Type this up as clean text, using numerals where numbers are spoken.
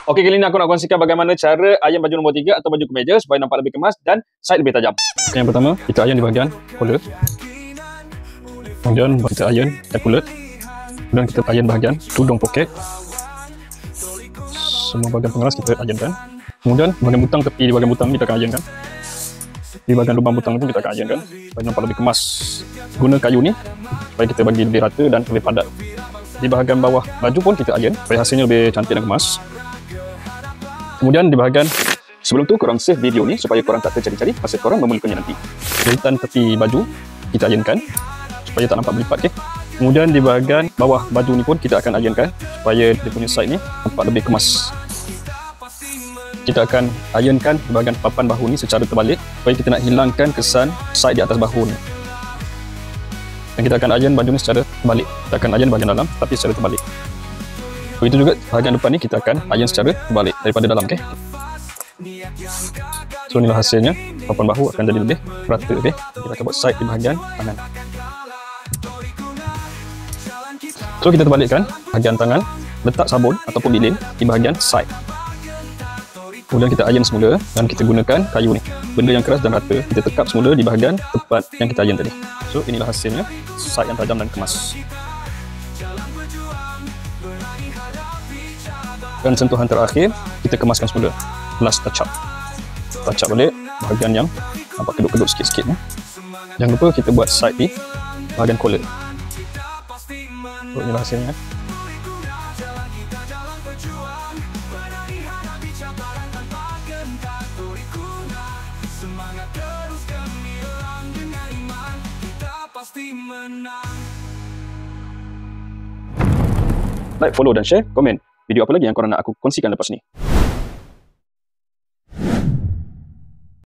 Okey, kali ni aku nak kongsikan bagaimana cara iron baju nombor 3 atau baju kemeja supaya nampak lebih kemas dan side lebih tajam. Yang pertama, kita iron di bahagian collar. Kemudian kita iron epaulet. Kemudian kita iron bahagian tudung poket. Semua bahagian pengeras kita ironkan. Kemudian bahagian butang tepi, di bahagian butang ni kita akan ironkan. Di bahagian lubang butang pun kita akan ironkan supaya nampak lebih kemas. Guna kayu ni supaya kita bagi lebih rata dan lebih padat. Di bahagian bawah baju pun kita iron supaya hasilnya lebih cantik dan kemas. Kemudian di bahagian sebelum tu korang save video ni supaya korang tak tercari-cari masa korang memulakannya nanti. Jahitan tepi baju kita ironkan supaya tak nampak berlipat. Okay? Kemudian di bahagian bawah baju ni pun kita akan ironkan supaya dia punya side ni nampak lebih kemas. Kita akan ironkan di bahagian papan bahu ni secara terbalik supaya kita nak hilangkan kesan side di atas bahu ni. Dan kita akan iron baju ni secara terbalik. Kita akan iron bahagian dalam tapi secara terbalik. Begitu juga bahagian depan ni kita akan iron secara terbalik daripada dalam. Okay? So inilah hasilnya. Papan bahu akan jadi lebih rata. Okay? Kita akan buat side di bahagian tangan. So kita terbalikkan bahagian tangan, letak sabun ataupun lilin di bahagian side. Kemudian kita iron semula dan kita gunakan kayu ni, benda yang keras dan rata. Kita tekap semula di bahagian tempat yang kita iron tadi. So inilah hasilnya, side yang tajam dan kemas. Dan sentuhan terakhir, kita kemaskan semula. Last touch up. Touch up balik bahagian yang nampak kedut-kedut sikit-sikit. Jangan lupa kita buat side di bahagian collar. So inilah hasilnya. Like, follow dan share, komen video apa lagi yang korang nak aku kongsikan lepas ni.